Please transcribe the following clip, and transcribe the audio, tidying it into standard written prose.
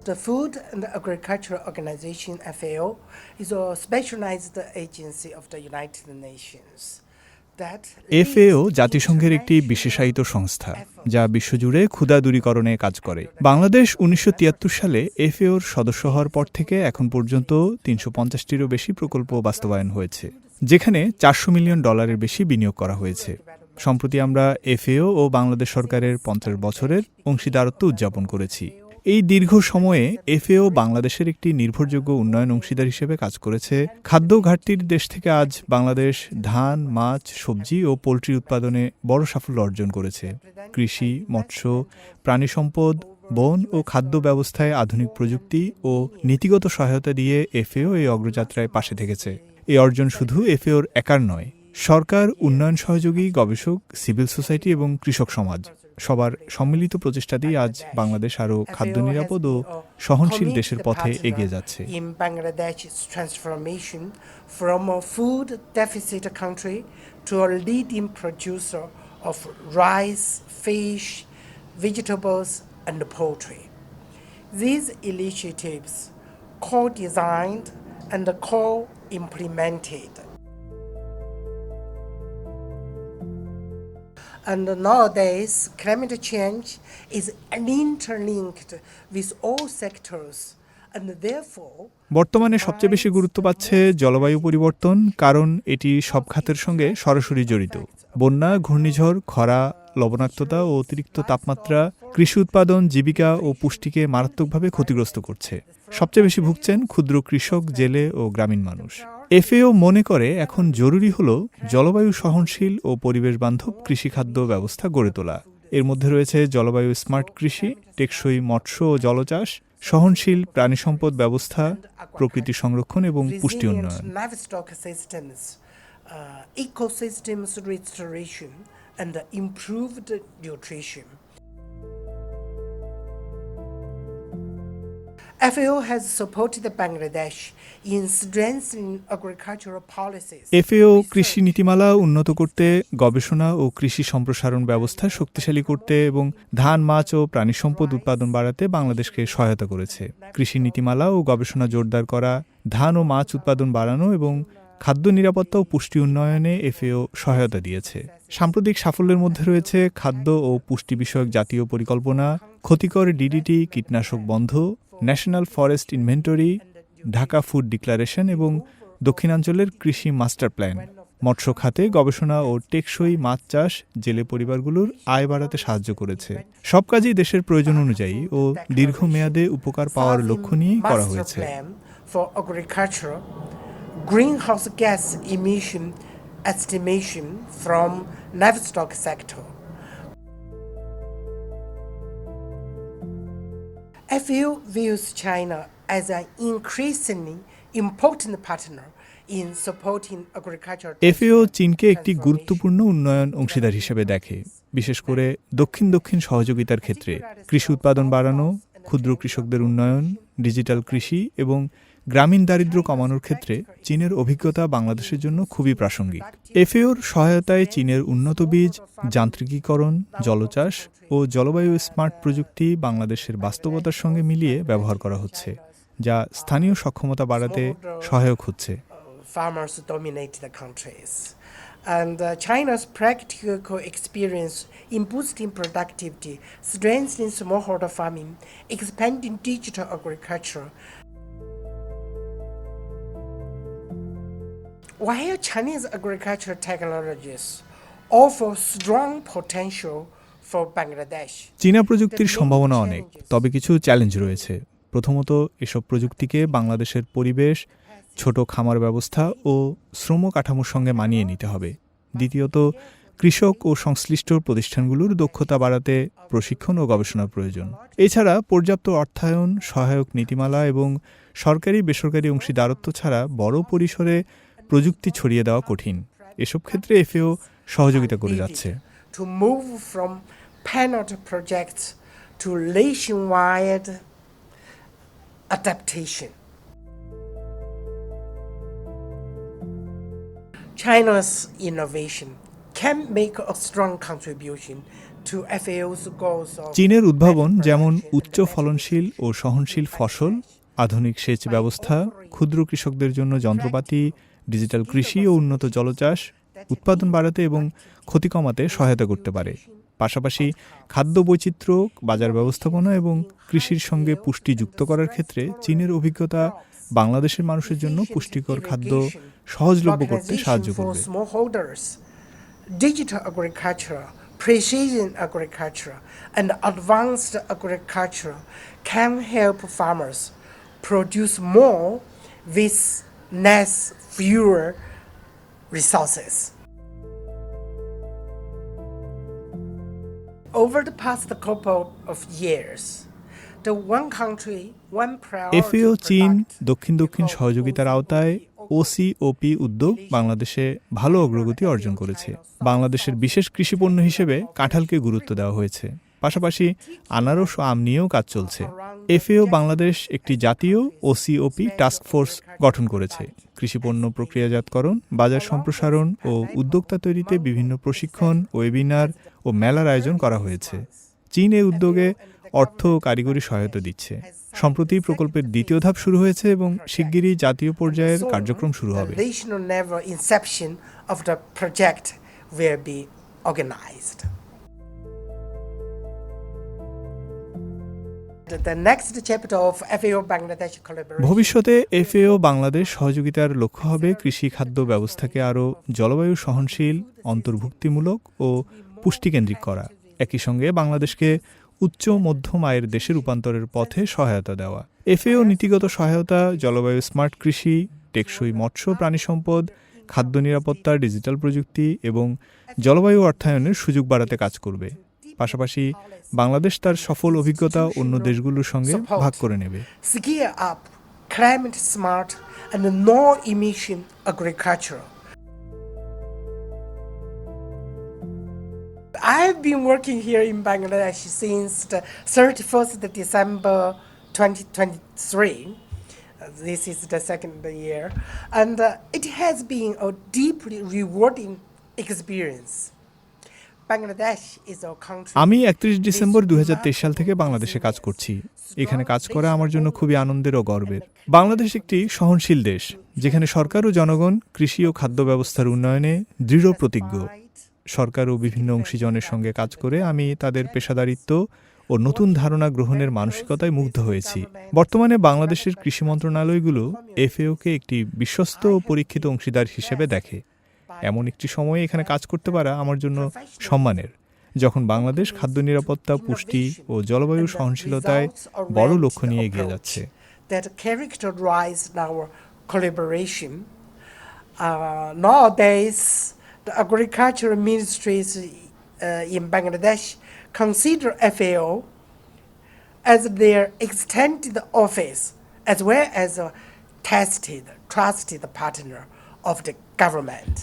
The Food and Agriculture Organization, FAO, is a specialized agency of the United Nations that leads FAO the জাতিসংঘের একটি বিশেষায়িত international সংস্থা efforts যা বিশ্বজুড়ে ক্ষুধা দূরীকরণে কাজ করে। বাংলাদেশ ১৯৭৩ সালে এফএওর সদস্য হওয়ার পর থেকে এখন পর্যন্ত ৩৫০টিরও বেশি প্রকল্প বাস্তবায়ন হয়েছে, যেখানে $৪০০ মিলিয়ন বেশি বিনিয়োগ করা হয়েছে। সম্প্রতি আমরা এফএও ও বাংলাদেশ সরকারের ৫০ বছরের অংশীদারত্ব উদযাপন করেছি। এই দীর্ঘ সময়ে এফএও বাংলাদেশের একটি নির্ভরযোগ্য উন্নয়ন অংশীদার হিসেবে কাজ করেছে। খাদ্য ঘাটতির দেশ থেকে আজ বাংলাদেশ ধান, মাছ, সবজি ও পোলট্রি উৎপাদনে বড় সাফল্য অর্জন করেছে। কৃষি, মৎস্য, প্রাণী সম্পদ, বন ও খাদ্য ব্যবস্থায় আধুনিক প্রযুক্তি ও নীতিগত সহায়তা দিয়ে এফএও এই অগ্রযাত্রায় পাশে থেকেছে। এই অর্জন শুধু এফএওর একার নয়, সরকার, উন্নয়ন সহযোগী, গবেষক, সিভিল সোসাইটি এবং কৃষক সমাজ সবার সম্মিলিত প্রচেষ্টাতেই আজ বাংলাদেশ আরও খাদ্য নিরাপদ ও সহনশীল দেশের পথে এগিয়ে যাচ্ছে। In Bangladesh's transformation from a food deficit country to a leading producer of rice, fish, vegetables, and poultry. These initiatives, co-designed and co-implemented, and nowadays climate change is interlinked with all sectors, and therefore বর্তমানে সবচেয়ে বেশি গুরুত্ব পাচ্ছে জলবায়ু পরিবর্তন, কারণ এটি সব খাতের সঙ্গে সরাসরি জড়িত। বন্যা, ঘূর্ণিঝড়, খরা, লবণাক্ততা ও অতিরিক্ত তাপমাত্রা কৃষি উৎপাদন, জীবিকা ও পুষ্টিকে মারাত্মকভাবে ক্ষতিগ্রস্ত করছে। সবচেয়ে বেশি ভুগছেন ক্ষুদ্র কৃষক, জেলে ও গ্রামীণ মানুষ। এফএও মনে করে এখন জরুরি হল জলবায়ু সহনশীল ও পরিবেশ বান্ধব কৃষিখাদ্য ব্যবস্থা গড়ে তোলা। এর মধ্যে রয়েছে জলবায়ু স্মার্ট কৃষি, টেকসই মৎস্য ও জলচাষ, সহনশীল প্রাণী সম্পদ ব্যবস্থা, প্রকৃতি সংরক্ষণ এবং পুষ্টি উন্নয়ন। livestock systems, ecosystems restoration, and improved nutrition. FAO has supported Bangladesh in strengthening agricultural policies. FAO কৃষি নীতিমালা উন্নত করতে, গবেষণা ও কৃষি সম্প্রসারণ ব্যবস্থা শক্তিশালী করতে এবং ধান, মাছ ও প্রাণী সম্পদ উৎপাদন বাড়াতে বাংলাদেশকে সহায়তা করেছে। কৃষি নীতিমালা ও গবেষণা জোরদার করা, ধান ও মাছ উৎপাদন বাড়ানো এবং খাদ্য নিরাপত্তা ও পুষ্টি উন্নয়নে এফএও সহায়তা দিয়েছে। সাম্প্রতিক সাফল্যের মধ্যে রয়েছে খাদ্য ও পুষ্টি বিষয়ক জাতীয় পরিকল্পনা, ক্ষতিকর ডিডিটি কীটনাশক বন্ধ, national forest inventory, Dhaka food declaration এবং দক্ষিণাঞ্চলের কৃষি মাস্টার প্ল্যান। মৎস্য খাতে গবেষণা ও টেকসই মাছ চাষ জেলে পরিবারগুলোর আয় বাড়াতে সাহায্য করেছে। সব কাজই দেশের প্রয়োজন অনুযায়ী ও দীর্ঘমেয়াদে উপকার পাওয়ার লক্ষ্য নিয়েই করা হয়েছে। For agriculture, greenhouse gas emission estimation from livestock sector. FAO views China as an increasingly important partner in supporting agricultural. FAO চীনকে একটি গুরুত্বপূর্ণ উন্নয়ন অংশীদার হিসেবে দেখে, বিশেষ করে দক্ষিণ সহযোগিতার ক্ষেত্রে। কৃষি উৎপাদন বাড়ানো, ক্ষুদ্র কৃষকদের উন্নয়ন, ডিজিটাল কৃষি এবং গ্রামীণ দারিদ্র্য কমানোর ক্ষেত্রে চীনের অভিজ্ঞতা বাংলাদেশের জন্য খুবই প্রাসঙ্গিক। এফএওর সহায়তায় চীনের উন্নত বীজ, যান্ত্রিকীকরণ, জলচাষ ও জলবায়ু স্মার্ট প্রযুক্তি বাংলাদেশের বাস্তবতার সঙ্গে মিলিয়ে ব্যবহার করা হচ্ছে, যা স্থানীয় সক্ষমতা বাড়াতে সহায়ক হচ্ছে। Farmers dominate the countries. And China's practical experience in boosting productivity, strengthening smallholder farming, expanding digital agriculture. While Chinese agricultural technologies offer strong potential for Bangladesh, চীনা প্রযুক্তির সম্ভাবনা অনেক, তবে কিছু চ্যালেঞ্জ রয়েছে। প্রথমত, এসব প্রযুক্তিকে বাংলাদেশের পরিবেশ, ছোট খামার ব্যবস্থা ও শ্রম কাঠামোর সঙ্গে মানিয়ে নিতে হবে। দ্বিতীয়ত, কৃষক ও সংশ্লিষ্ট প্রতিষ্ঠানগুলোর দক্ষতা বাড়াতে প্রশিক্ষণ ও গবেষণার প্রয়োজন। এছাড়া পর্যাপ্ত অর্থায়ন, সহায়ক নীতিমালা এবং সরকারি বেসরকারি অংশীদারত্ব ছাড়া বড় পরিসরে প্রযুক্তি ছড়িয়ে দেওয়া কঠিন। এসব ক্ষেত্রে এফএও সহযোগিতা করে যাচ্ছে। to move from pilot projects to nationwide adaptation. China's innovation can make a strong contribution to FAO's goals of চীনের উদ্ভাবন better যেমন production and উচ্চ better ফলনশীল ও সহনশীল ফসল, আধুনিক সেচ ব্যবস্থা, ক্ষুদ্র কৃষকদের জন্য যন্ত্রপাতি, ডিজিটাল কৃষি ও উন্নত জলচাষ উৎপাদন বাড়াতে এবং ক্ষতি কমাতে সহায়তা করতে পারে। পাশাপাশি খাদ্য বৈচিত্র্য, বাজার ব্যবস্থাপনা এবং কৃষির সঙ্গে পুষ্টি যুক্ত করার ক্ষেত্রে চীনের অভিজ্ঞতা বাংলাদেশের মানুষের জন্য পুষ্টিকর খাদ্য সহজলভ্য করতে সাহায্য করবে। Digital agriculture, precision agriculture, and advanced agriculture can help farmers produce more with less fewer resources. Over the past couple of years, the one country, one priority FAO চীন product দক্ষিণ দক্ষিণ সহযোগিতার আওতায় ওসিওপি উদ্যোগ বাংলাদেশে ভালো অগ্রগতি অর্জন করেছে। বাংলাদেশের বিশেষ কৃষিপণ্য হিসেবে কাঁঠালকে গুরুত্ব দেওয়া হয়েছে। পাশাপাশি আনারস ও আম নিয়েও কাজ চলছে। এফএও বাংলাদেশ একটি জাতীয় ওসিওপি টাস্ক ফোর্স গঠন করেছে। কৃষিপণ্য প্রক্রিয়াজাতকরণ, বাজার সম্প্রসারণ ও উদ্যোক্তা তৈরিতে বিভিন্ন প্রশিক্ষণ, ওয়েবিনার ও মেলার আয়োজন করা হয়েছে। চীন এই উদ্যোগে অর্থ ও কারিগরি সহায়তা দিচ্ছে। সম্প্রতি প্রকল্পের দ্বিতীয় ধাপ শুরু হয়েছে এবং শিগগিরই জাতীয় পর্যায়ের কার্যক্রম শুরু হবে। The national level inception of the project will be organized. The next chapter of FAO Bangladesh collaboration. ভবিষ্যতে এফএও বাংলাদেশ সহযোগিতার লক্ষ্য হবে কৃষি খাদ্য ব্যবস্থাকে আরও জলবায়ু সহনশীল, অন্তর্ভুক্তিমূলক ও পুষ্টিকেন্দ্রিক করা। একই সঙ্গে বাংলাদেশকে উচ্চ মধ্যম আয়ের দেশে রূপান্তরের পথে সহায়তা দেওয়া। এফএও নীতিগত সহায়তা, জলবায়ু স্মার্ট কৃষি, টেকসই মৎস্য প্রাণী সম্পদ, খাদ্য নিরাপত্তা, ডিজিটাল প্রযুক্তি এবং জলবায়ু অর্থায়নের সুযোগ বাড়াতে কাজ করবে। পাশাপাশি বাংলাদেশ তার সফল অভিজ্ঞতা অন্য দেশগুলোর সঙ্গে ভাগ করে নেবে। Scale up climate smart and no emission agriculture. I've been working here in Bangladesh since the 31st of December 2023. This is the second year, and it has been a deeply rewarding experience. Bangladesh is a country. আমি 31 December 2023 সাল থেকে বাংলাদেশে কাজ করছি। এখানে কাজ করা আমার জন্য খুবই আনন্দের ও গর্বের। বাংলাদেশ একটি সহনশীল দেশ, যেখানে সরকার ও জনগণ কৃষি ও খাদ্য ব্যবস্থার উন্নয়নে দৃঢ় প্রতিজ্ঞ। সরকার ও বিভিন্ন অংশীজনের সঙ্গে কাজ করে আমি তাদের পেশাদারিত্ব ও নতুন ধারণা গ্রহণের মানসিকতায় মুগ্ধ হয়েছি। বর্তমানে বাংলাদেশের কৃষি মন্ত্রণালয়গুলো এফএওকে একটি বিশ্বস্ত ও পরীক্ষিত অংশীদার হিসেবে দেখে। এমন একটি সময়ে এখানে কাজ করতে পারা আমার জন্য সম্মানের, যখন বাংলাদেশ খাদ্য নিরাপত্তা, পুষ্টি ও জলবায়ু সহনশীলতায় বড় লক্ষ্য নিয়ে এগিয়ে যাচ্ছে। That characterize our collaboration. Nowadays, the agricultural ministries in Bangladesh consider FAO as their extended office, as well as a trusted partner of the government.